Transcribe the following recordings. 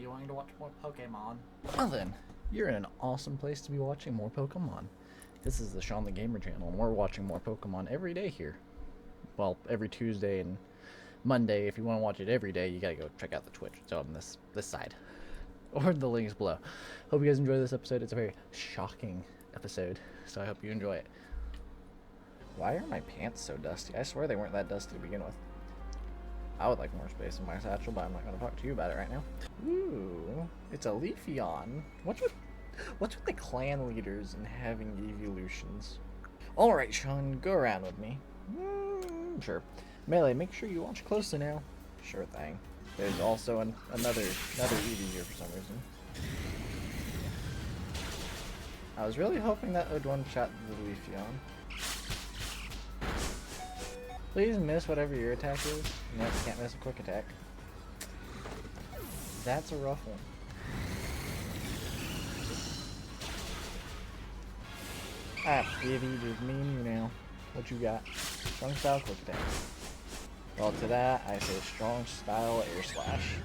you wanting to watch more Pokemon? Well then, you're in an awesome place to be watching more Pokemon. This is the Sean the Gamer channel, and we're watching more Pokemon every day here. Well, every Tuesday and Monday. If you want to watch it every day, you gotta go check out the Twitch. It's on this side, or the links below. Hope you guys enjoy this episode. It's a very shocking episode, so I hope you enjoy it. Why are my pants so dusty? I swear they weren't that dusty to begin with. I would like more space in my satchel, but I'm not going to talk to you about it right now. Ooh, it's a Leafeon. What's with the clan leaders and having evolutions? Alright, Sean, go around with me. Sure. Melee, make sure you watch closely now. Sure thing. There's also another Eevee here for some reason. I was really hoping that would one-shot the Leafeon. Please miss whatever your attack is. Nope, can't miss a quick attack. That's a rough one. Ah, Eevee, just me and you now. What you got? Strong style quick attack. Well, to that, I say strong style air slash.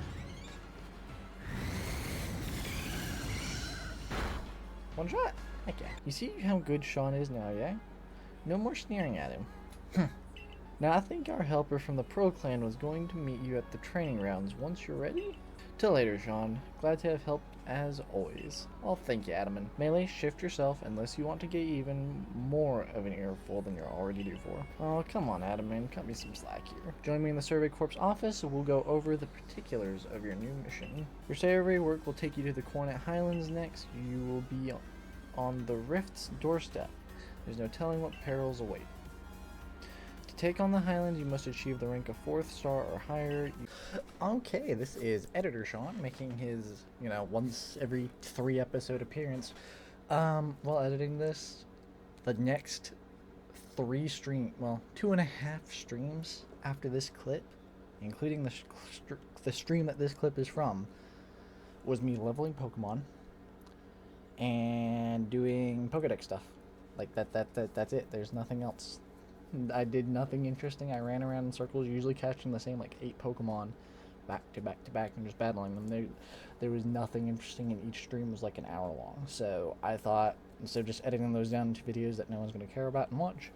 One shot. Okay. You see how good Sean is now, yeah? No more sneering at him. Now, I think our helper from the Pro Clan was going to meet you at the training grounds once you're ready. Till later, Sean. Glad to have helped as always. Well, thank you, Adam. Melee, shift yourself unless you want to get even more of an earful than you're already due for. Oh, come on, Adam, cut me some slack here. Join me in the Survey Corps office, and we'll go over the particulars of your new mission. Your survey work will take you to the Coronet Highlands next. You will be on the Rift's doorstep. There's no telling what perils await. To take on the Highlands, you must achieve the rank of 4th star or higher. Okay, this is Editor Sean making his, once every 3 episode appearance. While editing this, the next 2.5 streams after this clip, including the stream that this clip is from, was me leveling Pokemon and doing Pokedex stuff. Like that's it. There's nothing else. I did nothing interesting. I ran around in circles, usually catching the same 8 Pokemon back to back to back and just battling them. There was nothing interesting, and each stream was like an hour long. So I thought, instead of just editing those down into videos that no one's going to care about and watch,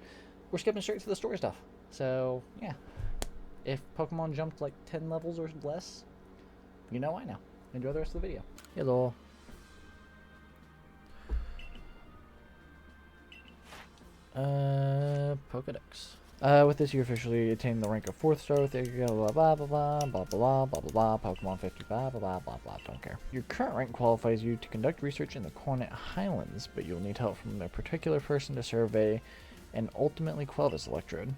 we're skipping straight to the story stuff. So yeah, if Pokemon jumped 10 levels or less, you know why now. Enjoy the rest of the video. Hello. Pokedex. With this, you officially attain the rank of 4th star with blah blah blah blah blah blah blah blah blah Pokemon 50 blah blah blah blah blah. Don't care. Your current rank qualifies you to conduct research in the Coronet Highlands, but you'll need help from a particular person to survey and ultimately quell this Electrode.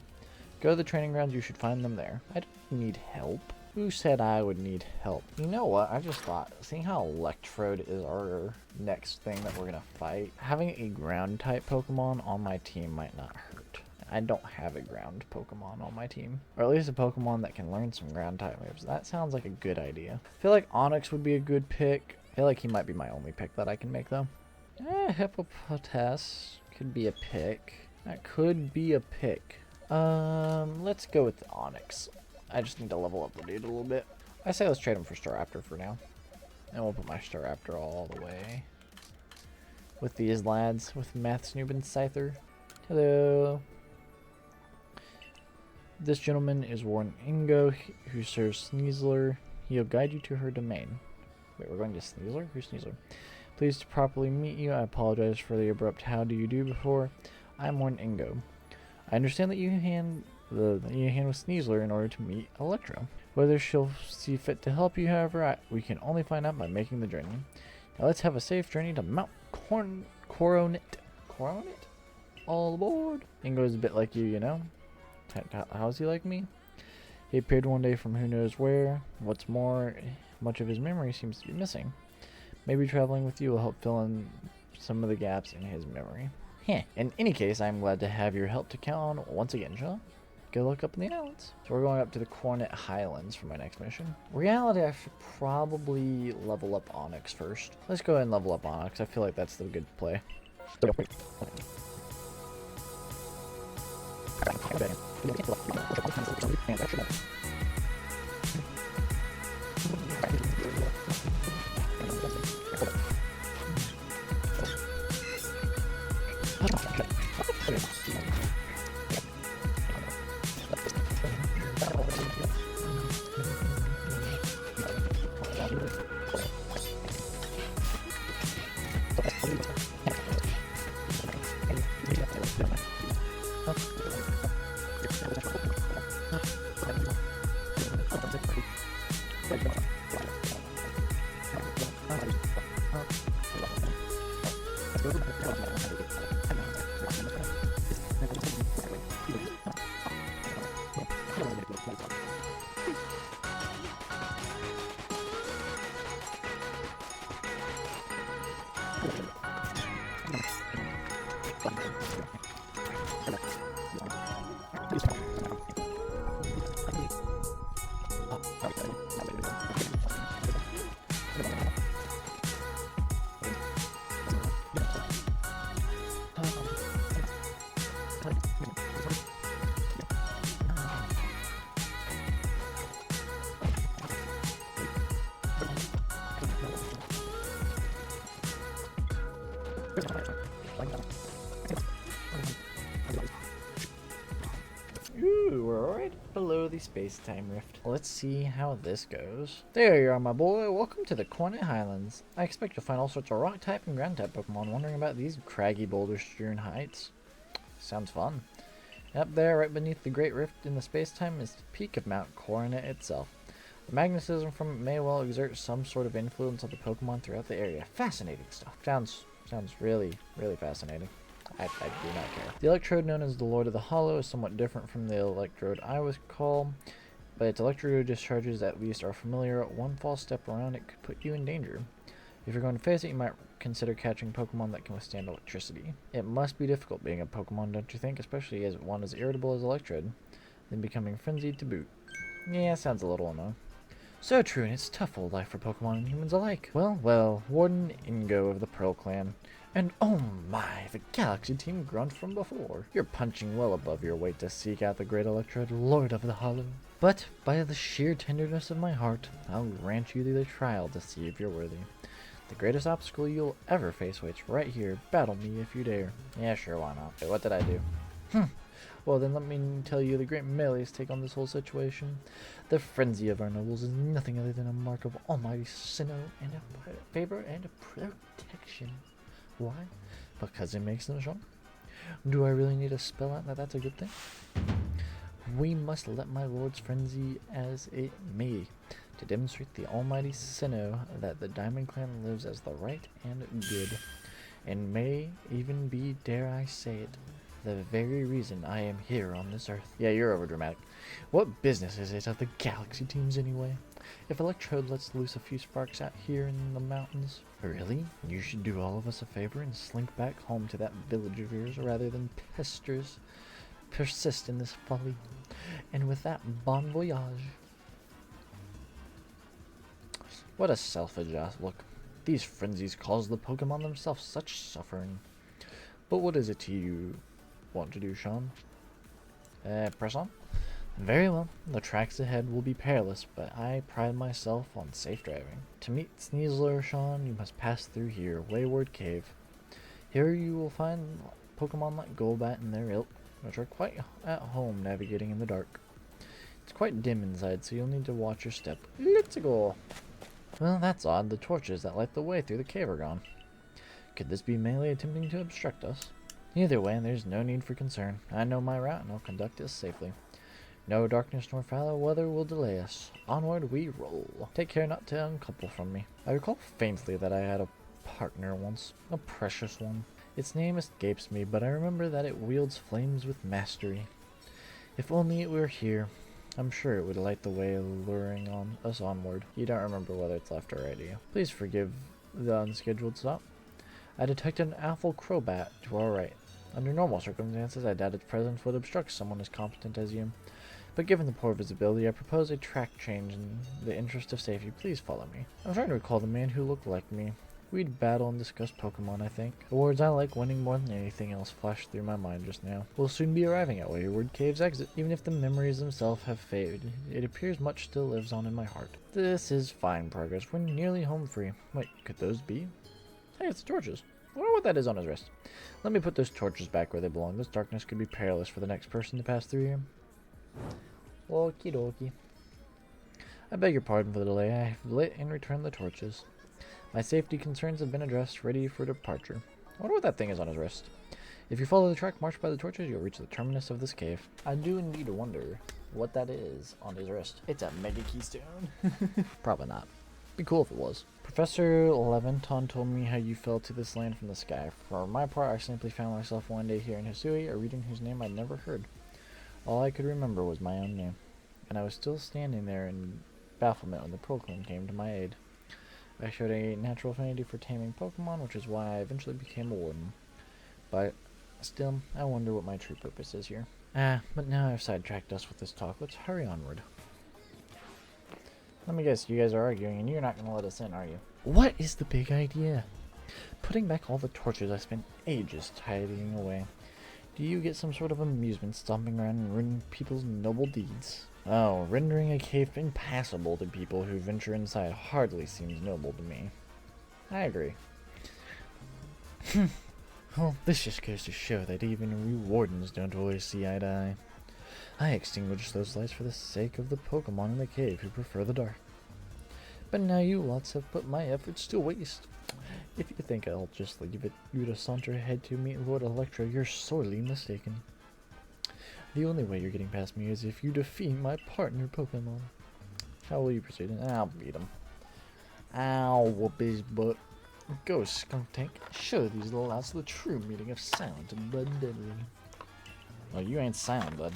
Go to the training grounds. You should find them there. I don't need help. Who said I would need help? You know what? I just thought, seeing how Electrode is our next thing that we're gonna fight, having a ground type Pokemon on my team might not hurt. I don't have a ground Pokemon on my team, or at least a Pokemon that can learn some ground type moves. That sounds like a good idea. I feel like Onyx would be a good pick. I feel like he might be my only pick that I can make though. Hippopotas could be a pick. That could be a pick. Let's go with the Onyx. I just need to level up the dude a little bit. I say let's trade him for Staraptor for now. And we'll put my Staraptor all the way with these lads, with Math Snoop and Scyther. Hello. This gentleman is Warren Ingo, who serves Sneasler. He'll guide you to her domain. Wait, we're going to Sneasler? Who's Sneasler? Pleased to properly meet you. I apologize for the abrupt how do you do before. I'm Warren Ingo. I understand that you hand with Sneasler in order to meet Electro. Whether she'll see fit to help you, however, we can only find out by making the journey. Now let's have a safe journey to Mount Coronet. Coronet? All aboard! Ingo's a bit like you, How's he like me? He appeared one day from who knows where. What's more, much of his memory seems to be missing. Maybe traveling with you will help fill in some of the gaps in his memory. In any case, I'm glad to have your help to count on once again, Sean. Go look up in the islands. So we're going up to the Coronet Highlands for my next mission. Reality, I should probably level up Onyx first. Let's go ahead and level up Onyx. I feel like that's the good play. Ooh, we're right below the space-time rift. Let's see how this goes. There you are, my boy. Welcome to the Cornet Highlands. I expect you'll find all sorts of rock-type and ground-type Pokemon wondering about these craggy boulder-strewn heights. Sounds fun. Up there, right beneath the Great Rift in the space-time, is the peak of Mount Coronet itself. The magnetism from it may well exert some sort of influence on the Pokemon throughout the area. Fascinating stuff. Sounds really, really fascinating. I do not care. The Electrode, known as the Lord of the Hollow, is somewhat different from the Electrode I was called, but its electrical discharges at least are familiar. One false step around it could put you in danger. If you're going to face it, you might consider catching Pokemon that can withstand electricity. It must be difficult being a Pokemon, don't you think? Especially as one as irritable as Electrode, then becoming frenzied to boot. Yeah, sounds a little annoying. So true, and it's tough old life for Pokemon and humans alike. Well, Warden Ingo of the Pearl Clan. And oh my, the Galaxy team grunt from before. You're punching well above your weight to seek out the great Electrode, Lord of the Hollow. But by the sheer tenderness of my heart, I'll grant you the trial to see if you're worthy. The greatest obstacle you'll ever face waits right here. Battle me if you dare. Yeah, sure, why not? Wait, what did I do? Well, then let me tell you the great Melee's take on this whole situation. The frenzy of our nobles is nothing other than a mark of almighty Sinnoh and a favor and a protection. Why? Because it makes them strong. Do I really need to spell out that that's a good thing? We must let my lord's frenzy as it may, to demonstrate the almighty Sinnoh that the Diamond Clan lives as the right and good, and may even be, dare I say it, the very reason I am here on this earth. Yeah, you're overdramatic. What business is it of the Galaxy teams anyway? If Electrode lets loose a few sparks out here in the mountains, really? You should do all of us a favor and slink back home to that village of yours rather than persist in this folly. And with that, bon voyage. What a selfish look. These frenzies cause the Pokemon themselves such suffering. But what is it you want to do, Sean? Press on? Very well. The tracks ahead will be perilous, but I pride myself on safe driving. To meet Sneasler, Sean, you must pass through here, Wayward Cave. Here you will find Pokemon like Golbat and their ilk, which are quite at home navigating in the dark. It's quite dim inside, so you'll need to watch your step. Let's go! Well, that's odd. The torches that light the way through the cave are gone. Could this be Melee attempting to obstruct us? Either way, there's no need for concern. I know my route, and I'll conduct us safely. No darkness nor foul weather will delay us. Onward we roll. Take care not to uncouple from me. I recall faintly that I had a partner once. A precious one. Its name escapes me, but I remember that it wields flames with mastery. If only it were here, I'm sure it would light the way, luring us onward. You don't remember whether it's left or right, do you? Please forgive the unscheduled stop. I detected an Alpha Crobat to our right. Under normal circumstances, I doubt its presence would obstruct someone as competent as you. But given the poor visibility, I propose a track change in the interest of safety. Please follow me. I'm trying to recall the man who looked like me. We'd battle and discuss Pokemon, I think. Awards I like winning more than anything else flashed through my mind just now. We'll soon be arriving at Wayward Cave's exit. Even if the memories themselves have faded, it appears much still lives on in my heart. This is fine progress. We're nearly home free. Wait, could those be? Hey, it's the torches. I wonder what that is on his wrist. Let me put those torches back where they belong. This darkness could be perilous for the next person to pass through here. Okie dokie. I beg your pardon for the delay. I have lit and returned the torches. My safety concerns have been addressed, ready for departure. I wonder what that thing is on his wrist. If you follow the track marked by the torches, you'll reach the terminus of this cave. I do indeed wonder what that is on his wrist. It's a mega keystone. Probably not. Be cool if it was. Professor Leventon told me how you fell to this land from the sky. For my part, I simply found myself one day here in Hisui, a region whose name I'd never heard. All I could remember was my own name, and I was still standing there in bafflement when the Proclaim came to my aid. I showed a natural affinity for taming Pokemon, which is why I eventually became a warden. But still, I wonder what my true purpose is here. But now I've sidetracked us with this talk. Let's hurry onward. Let me guess, you guys are arguing, and you're not going to let us in, are you? What is the big idea? Putting back all the torches I spent ages tidying away. Do you get some sort of amusement stomping around and ruining people's noble deeds? Oh, rendering a cave impassable to people who venture inside hardly seems noble to me. I agree. Well, this just goes to show that even we wardens don't always see eye to eye. I extinguished those lights for the sake of the Pokemon in the cave who prefer the dark. But now you lots have put my efforts to waste. If you think I'll just leave you to saunter ahead to meet Lord Electrode, you're sorely mistaken. The only way you're getting past me is if you defeat my partner Pokemon. How will you proceed? I'll beat him. I'll whoop his butt. Go, Skunk Tank. Show these little outs the true meaning of sound and blood deadly. Well, you ain't sound, bud.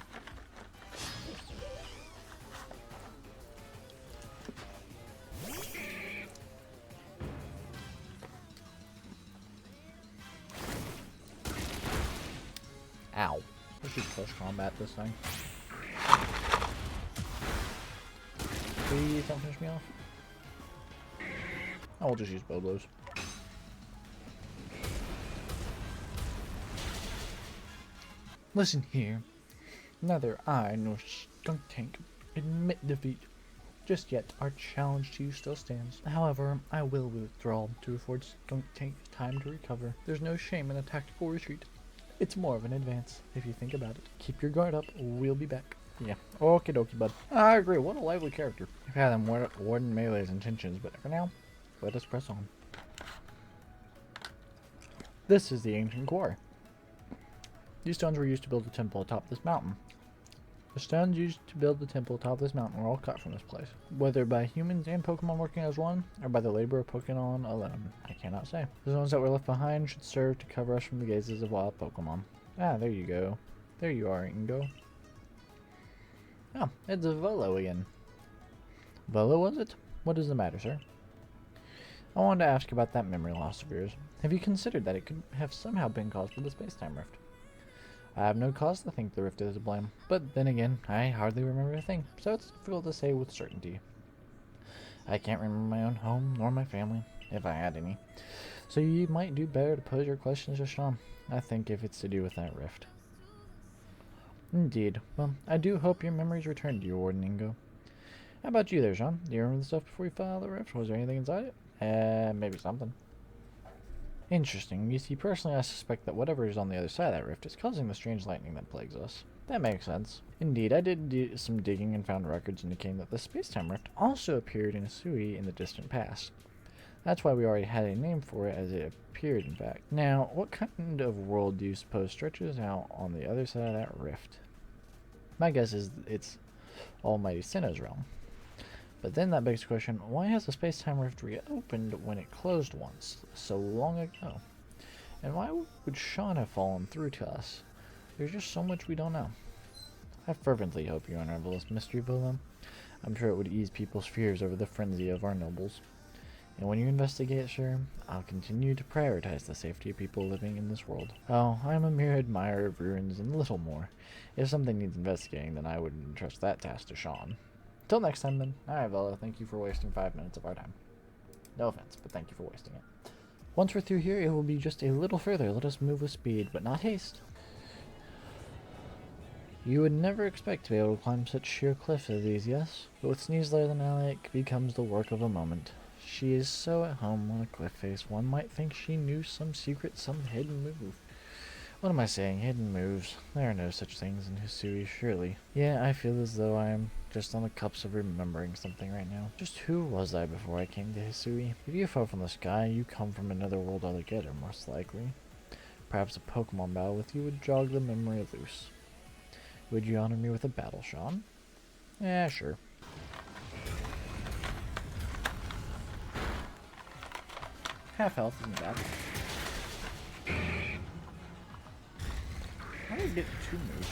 Ow. Let's do close combat this time. Please don't finish me off. I will just use bow blows. Listen here. Neither I nor Skunk Tank admit defeat. Just yet, our challenge to you still stands. However, I will withdraw to afford Skunk Tank time to recover. There's no shame in a tactical retreat. It's more of an advance, if you think about it. Keep your guard up, we'll be back. Yeah, okie dokie, bud. I agree, what a lively character. I've had them warden Melee's intentions, but for now, let us press on. This is the ancient quarry. These stones were used to build a temple atop this mountain. The stones used to build the temple atop this mountain were all cut from this place. Whether by humans and Pokemon working as one, or by the labor of Pokemon alone, I cannot say. The stones that were left behind should serve to cover us from the gazes of wild Pokemon. Ah, there you go. There you are, Ingo. Oh, it's a Volo again. Volo, was it? What is the matter, sir? I wanted to ask about that memory loss of yours. Have you considered that it could have somehow been caused by the space-time rift? I have no cause to think the rift is to blame, but then again, I hardly remember a thing, so it's difficult to say with certainty. I can't remember my own home, nor my family, if I had any, so you might do better to pose your questions to Sean, I think, if it's to do with that rift. Indeed. Well, I do hope your memories return to you, Warden Ingo. How about you there, Sean? Do you remember the stuff before you fell out of the rift? Was there anything inside it? Maybe something. Interesting. You see, personally, I suspect that whatever is on the other side of that rift is causing the strange lightning that plagues us. That makes sense. Indeed, I did do some digging and found records indicating that the space-time rift also appeared in Hisui in the distant past. That's why we already had a name for it, as it appeared, in fact. Now, what kind of world do you suppose stretches out on the other side of that rift? My guess is it's Almighty Sinnoh's realm. But then that begs the question, why has the space-time rift reopened when it closed once, so long ago? And why would Sean have fallen through to us? There's just so much we don't know. I fervently hope you unravel this mystery, Volo. I'm sure it would ease people's fears over the frenzy of our nobles. And when you investigate, sir, I'll continue to prioritize the safety of people living in this world. Oh, I'm a mere admirer of ruins and little more. If something needs investigating, then I would entrust that task to Sean. Till next time, then. Alright, Volo, thank you for wasting 5 minutes of our time. No offense, but thank you for wasting it. Once we're through here, it will be just a little further. Let us move with speed, but not haste. You would never expect to be able to climb such sheer cliffs as these, yes? But with Sneasler, the Nalek becomes the work of a moment. She is so at home on a cliff face, one might think she knew some secret, some hidden move. What am I saying? Hidden moves. There are no such things in Hisui, surely. Yeah, I feel as though I am just on the cups of remembering something right now. Just who was I before I came to Hisui? If you fell from the sky, you come from another world altogether, most likely. Perhaps a Pokemon battle with you would jog the memory loose. Would you honor me with a battle, Sean? Yeah, sure. Half health isn't bad. How do I get 2 moves?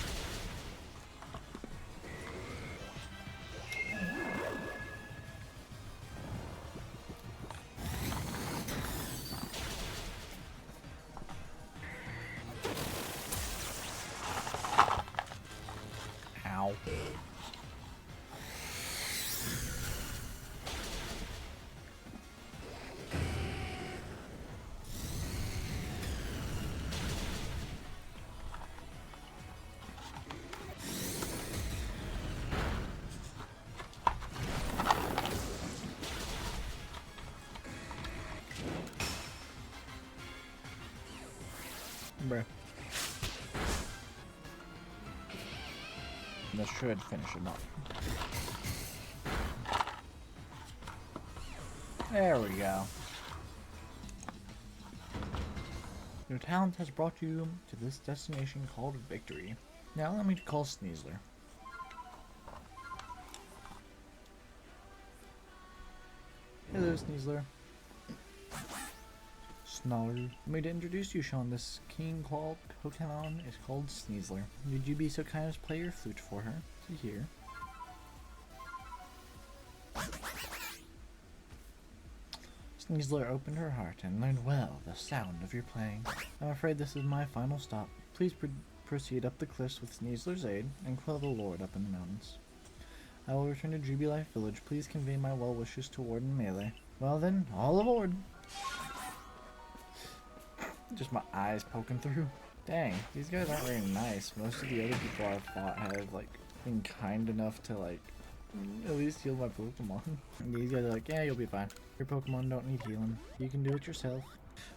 Ow. Bruh. This should finish him up. There we go. Your talent has brought you to this destination called victory. Now allow me to call Sneasler. Hello, Sneasler. Snarl. Me to introduce you, Sean. This King Claw Pokemon is called Sneasler. Would you be so kind as play your flute for her to hear? Sneasler opened her heart and learned well the sound of your playing. I'm afraid this is my final stop. Please proceed up the cliffs with Sneasler's aid and quell the Lord up in the mountains. I will return to Jubilife Village. Please convey my well wishes to Warden Melee. Well then, all aboard! Just my eyes poking through. Dang, these guys aren't very nice. Most of the other people I've fought have like been kind enough to like at least heal my Pokemon. And these guys are like, yeah, you'll be fine. Your Pokemon don't need healing. You can do it yourself.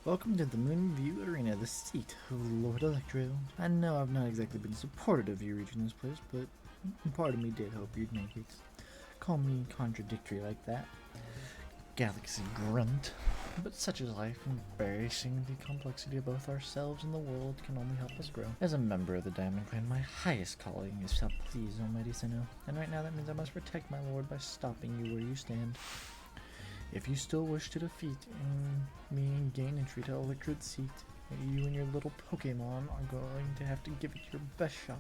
Welcome to the Moonview Arena, the seat of Lord Electrode. I know I've not exactly been supportive of you reaching this place, but part of me did hope you'd make it. Call me contradictory like that. Galaxy grunt. But such is life, embracing the complexity of both ourselves and the world can only help us grow. As a member of the Diamond Clan, my highest calling is to please Almighty Sinnoh, and right now that means I must protect my lord by stopping you where you stand. If you still wish to defeat me and gain entry to Electrode's seat, you and your little Pokemon are going to have to give it your best shot.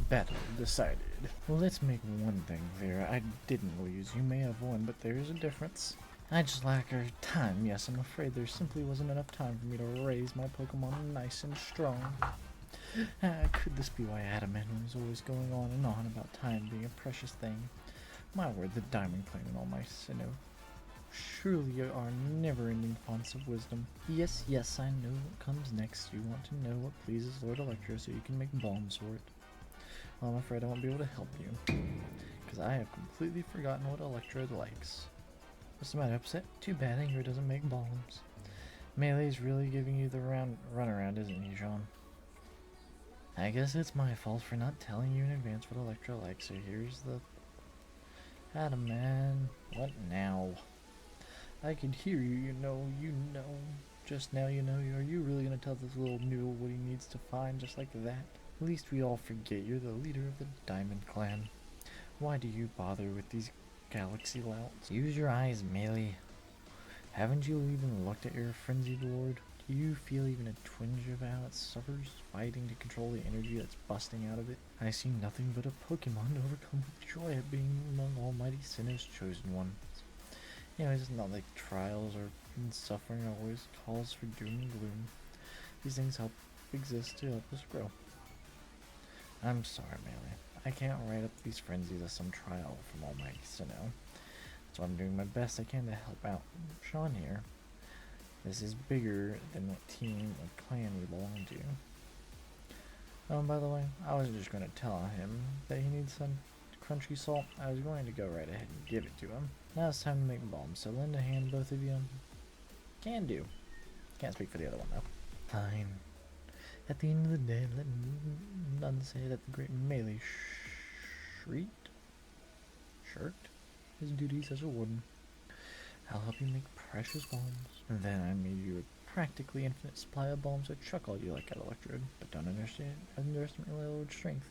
Battle decided. Well, let's make one thing clear. I didn't lose. You may have won, but there is a difference. I just lack time. Yes, I'm afraid there simply wasn't enough time for me to raise my Pokemon nice and strong. Could this be why Adamant was always going on and on about time being a precious thing? My word, the Diamond Clan and all my Sinnoh. Surely are never-ending fonts of wisdom. Yes, yes, I know what comes next. You want to know what pleases Lord Electro so you can make bombs for it. Well, I'm afraid I won't be able to help you, because I have completely forgotten what Electrode likes. What's the matter, upset? Too bad Anger doesn't make bombs. Melee's really giving you the runaround, isn't he, Sean? I guess it's my fault for not telling you in advance what Electro likes, so here's the... Adam, man. What now? I can hear you, you know. Just now, you know. Are you really gonna tell this little noodle what he needs to find just like that? At least we all forget you're the leader of the Diamond Clan. Why do you bother with these galaxy louts? Use your eyes, Melee. Haven't you even looked at your frenzied lord? Do you feel even a twinge of how it suffers, fighting to control the energy that's busting out of it? I see nothing but a Pokemon overcome with joy at being among Almighty Sinnoh's chosen ones. Anyways, it's not like trials or suffering always calls for doom and gloom. These things exist to help us grow. I'm sorry, Melee. I can't write up these frenzies as some trial from Almighty Sinnoh. So I'm doing my best I can to help out Sean here. This is bigger than what team or clan we belong to. Oh, and by the way, I was just going to tell him that he needs some crunchy salt, I was going to go right ahead and give it to him. Now it's time to make bombs, so lend a hand, both of you. Can do. Can't speak for the other one, though. Fine. At the end of the day, let none say that the great melee shirked his duties as a warden. I'll help you make precious bombs. And then I made you a practically infinite supply of bombs to chuck all you like at Electrode. But don't underestimate Electrode's strength.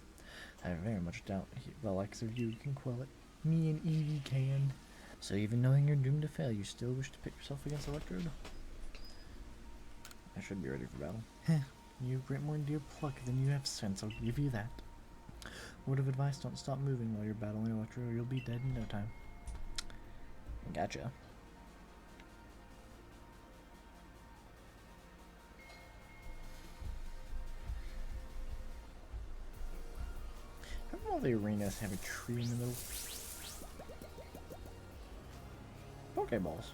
I very much doubt the likes of you can quell it. Me and Evie can. So even knowing you're doomed to fail, you still wish to pit yourself against Electrode? I should be ready for battle. You have great more dear pluck than you have sense, I'll give you that. Word of advice, don't stop moving while you're battling Electrode or you'll be dead in no time. Gotcha. I don't know if the arenas have a tree in the middle. Pokeballs.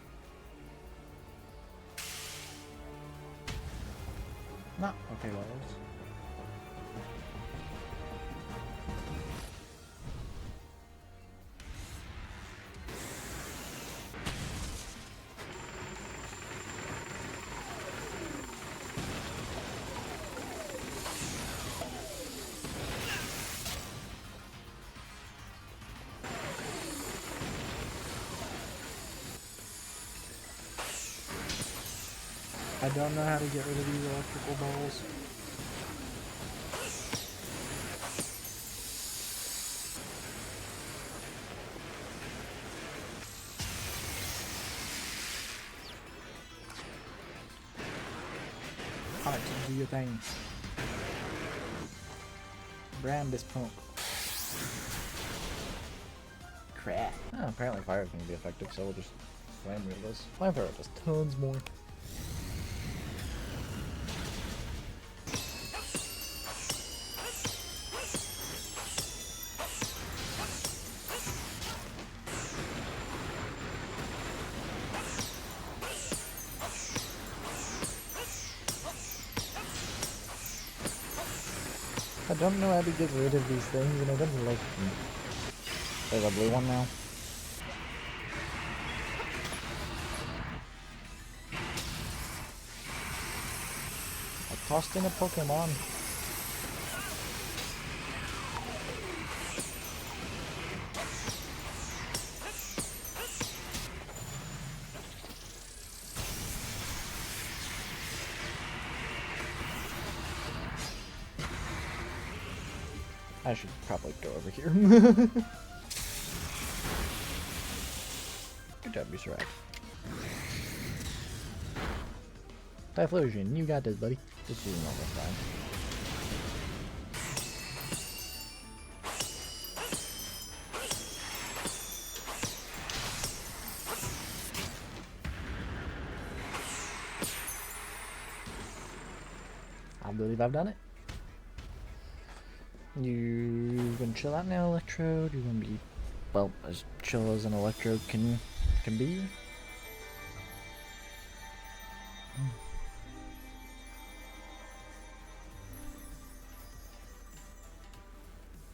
Not Pokeballs. I don't know how to get rid of these electrical balls. Alright, do your thing. Brand this pump. Crap. Oh, apparently fire can be effective, so we'll just flame wheel this. Flamethrower does tons more. I don't know how to get rid of these things, and I don't like them. There's a blue one now. I tossed in a Pokemon. I should probably go over here. Good job, Busarak. Typhlosion, you got this, buddy. Just use normal time. I believe I've done it. You can chill out now, Electrode. You're gonna be, well, as chill as an Electrode can be.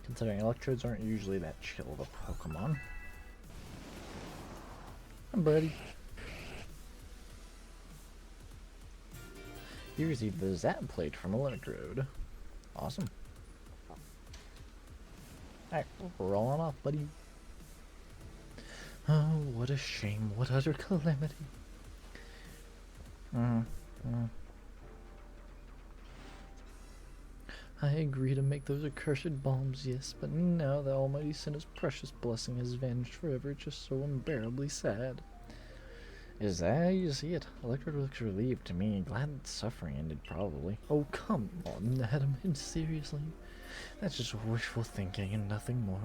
Considering Electrodes aren't usually that chill of a Pokemon. I'm buddy. You received the Zap Plate from Electrode. Awesome. Alright, we're rolling off, buddy. Oh, what a shame. What utter calamity. I agree to make those accursed bombs, yes, but now the Almighty sent his precious blessing has vanished forever, just so unbearably sad. Is that how you see it? Electrode looks relieved to me, glad that suffering ended, probably. Oh, come on, Adam, seriously? That's just wishful thinking and nothing more.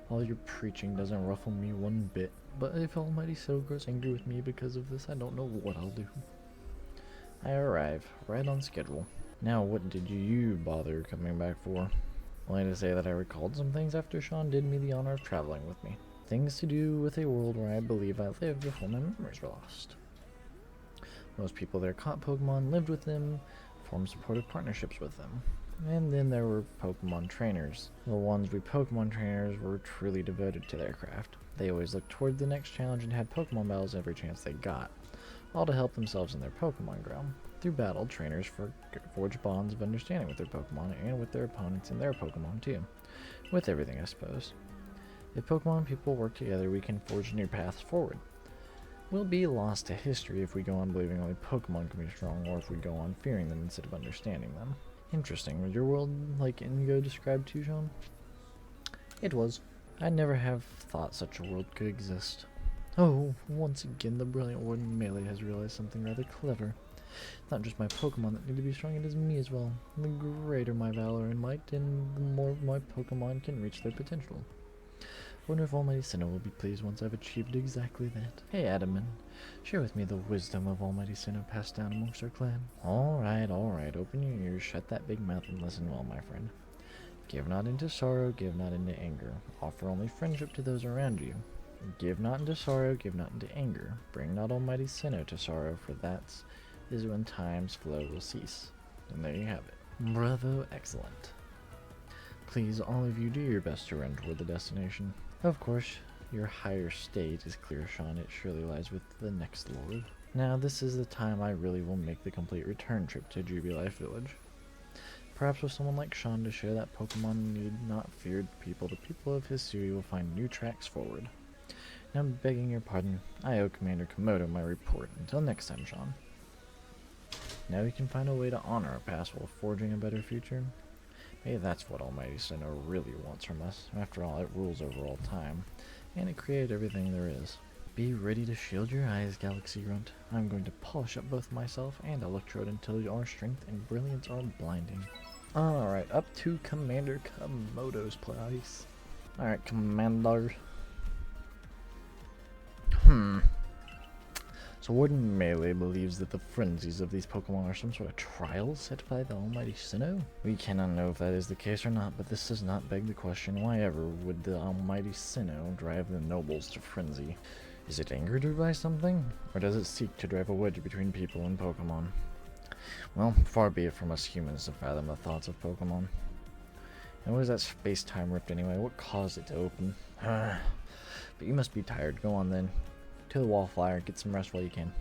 All your preaching doesn't ruffle me one bit, but if Almighty so grows angry with me because of this, I don't know what I'll do. I arrive, right on schedule. Now what did you bother coming back for? Only to say that I recalled some things after Sean did me the honor of traveling with me. Things to do with a world where I believe I lived before my memories were lost. Most people there caught Pokemon, lived with them, formed supportive partnerships with them. And then there were Pokemon trainers. The ones we Pokemon trainers were truly devoted to their craft. They always looked toward the next challenge and had Pokemon battles every chance they got, all to help themselves and their Pokemon grow. Through battle, trainers forge bonds of understanding with their Pokemon and with their opponents and their Pokemon too. With everything, I suppose. If Pokemon people work together, we can forge new paths forward. We'll be lost to history if we go on believing only Pokemon can be strong, or if we go on fearing them instead of understanding them. Interesting. Was your world like Indigo described too, Sean? It was. I'd never have thought such a world could exist. Oh, once again the brilliant Warden Melee has realized something rather clever. It's not just my Pokemon that need to be strong, it is me as well. The greater my valor and might, and the more my Pokemon can reach their potential. Wonder if Almighty Sinnoh will be pleased once I've achieved exactly that. Hey Adaman, share with me the wisdom of Almighty Sinnoh passed down amongst our clan. Alright, open your ears, shut that big mouth and listen well, my friend. Give not into sorrow, give not into anger. Offer only friendship to those around you. Give not into sorrow, give not into anger. Bring not Almighty Sinnoh to sorrow, for that is when time's flow will cease. And there you have it. Bravo, excellent. Please, all of you, do your best to run toward the destination. Of course, your higher state is clear, Sean. It surely lies with the next lord. Now, this is the time I really will make the complete return trip to Jubilife Village. Perhaps with someone like Sean to share that Pokemon need not feared people, the people of Hisui will find new tracks forward. Now, begging your pardon, I owe Commander Komodo my report. Until next time, Sean. Now we can find a way to honor our past while forging a better future. Maybe that's what Almighty Sinnoh really wants from us. After all, it rules over all time, and it created everything there is. Be ready to shield your eyes, Galaxy Grunt. I'm going to polish up both myself and Electrode until our strength and brilliance are blinding. Alright, up to Commander Komodo's place. Alright, Commander. So Warden Melee believes that the frenzies of these Pokemon are some sort of trial set by the Almighty Sinnoh? We cannot know if that is the case or not, but this does not beg the question, why ever would the Almighty Sinnoh drive the nobles to frenzy? Is it angered by something? Or does it seek to drive a wedge between people and Pokemon? Well, far be it from us humans to fathom the thoughts of Pokemon. And what is that space-time rift anyway? What caused it to open? But you must be tired. Go on then. To the Wallflower, get some rest while you can.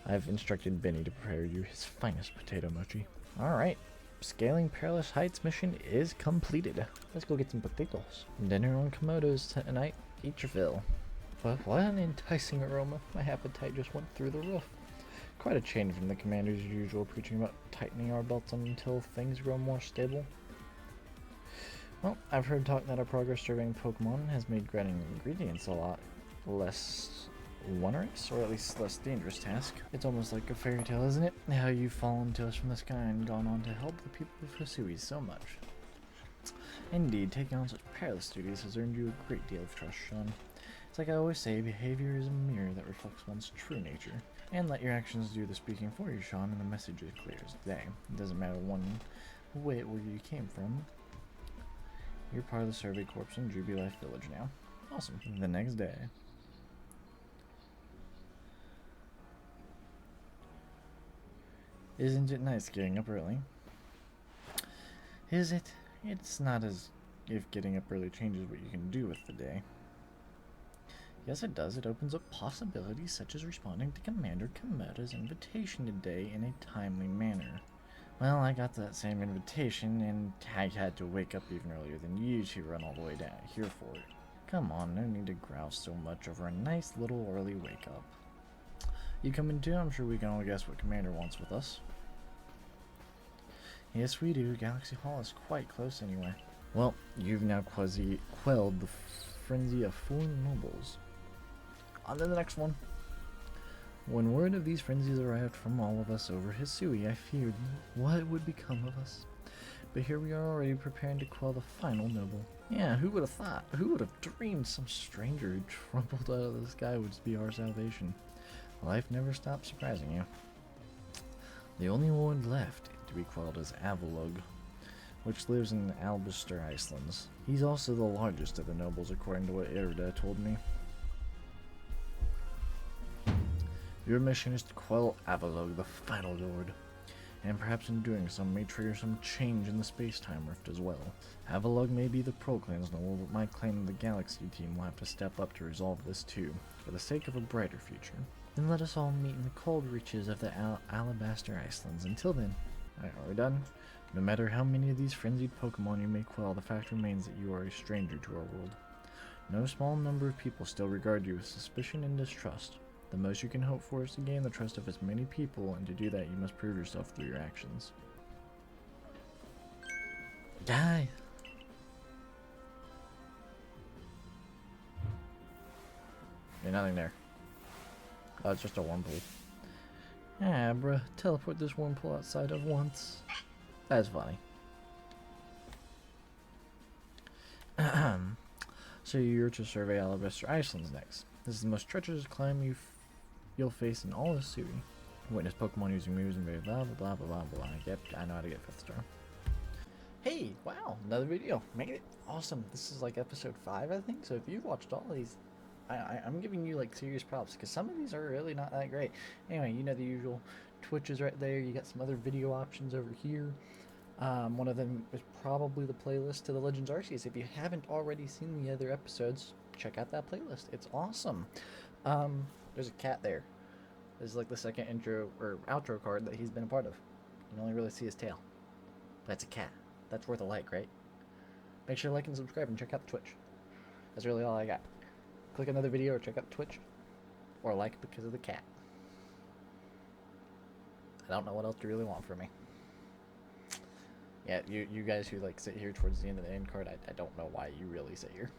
I've instructed Benny to prepare you his finest potato mochi. Alright, Scaling Perilous Heights mission is completed. Let's go get some potatoes. Dinner on Komodo's tonight. Eat your fill. But what an enticing aroma. My appetite just went through the roof. Quite a change from the commander's usual preaching about tightening our belts until things grow more stable. Well, I've heard talk that our progress serving Pokemon has made getting ingredients a lot less onerous, or at least less dangerous task. It's almost like a fairy tale, isn't it? How you've fallen to us from the sky and gone on to help the people of Hisui so much. Indeed, taking on such perilous duties has earned you a great deal of trust, Sean. It's like I always say, behavior is a mirror that reflects one's true nature. And let your actions do the speaking for you, Sean, and the message is clear as day. It doesn't matter where you came from. You're part of the Survey Corps in Jubilife Village now. Awesome. The next day. Isn't it nice getting up early? Is it? It's not as if getting up early changes what you can do with the day. Yes, it does. It opens up possibilities such as responding to Commander Komodo's invitation today in a timely manner. Well, I got that same invitation, and I had to wake up even earlier than you to run all the way down here for it. Come on, no need to grouse so much over a nice little early wake up. You coming too? I'm sure we can all guess what Commander wants with us. Yes, we do. Galaxy Hall is quite close anyway. Well, you've now quelled the frenzy of foreign nobles. On to the next one. When word of these frenzies arrived from all of us over Hisui, I feared what would become of us. But here we are already preparing to quell the final noble. Yeah, who would have thought? Who would have dreamed some stranger who trumbled out of the sky would be our salvation? Life never stops surprising you. The only one left to be quelled is Avalugg, which lives in the Albister Islands. He's also the largest of the nobles according to what Erda told me. Your mission is to quell Avalugg, the final lord. and perhaps in doing so may trigger some change in the space-time rift as well. Avalug may be the Pro Clan's noble, but my clan and the Galaxy team will have to step up to resolve this too, for the sake of a brighter future. Then let us all meet in the cold reaches of the Alabaster Icelands. Until then, alright, are we done? No matter how many of these frenzied Pokemon you may quell, the fact remains that you are a stranger to our world. No small number of people still regard you with suspicion and distrust. The most you can hope for is to gain the trust of as many people, and to do that you must prove yourself through your actions. Die! There's nothing there. Oh, it's just a Wurmple. Ah, bruh, teleport this Wurmple outside of once. That's funny. So you're to survey Alabaster Icelands next. This is the most treacherous climb you'll face in all of Sui. Witness Pokemon using moves and blah blah blah blah blah blah. Yep, I know how to get 5th star. Hey, wow, another video. Made it. Awesome. This is like episode 5, I think. So if you've watched all of these, I'm giving you like serious props, because some of these are really not that great. Anyway, you know the usual. Twitch is right there. You got some other video options over here. One of them is probably the playlist to the Legends Arceus. If you haven't already seen the other episodes, check out that playlist. It's awesome. There's a cat there. This is like the second intro or outro card that he's been a part of. You can only really see his tail. That's a cat. That's worth a like, right? Make sure to like and subscribe and check out the Twitch. That's really all I got. Click another video or check out the Twitch. Or like because of the cat. I don't know what else you really want from me. Yeah, you guys who like sit here towards the end of the end card, I don't know why you really sit here.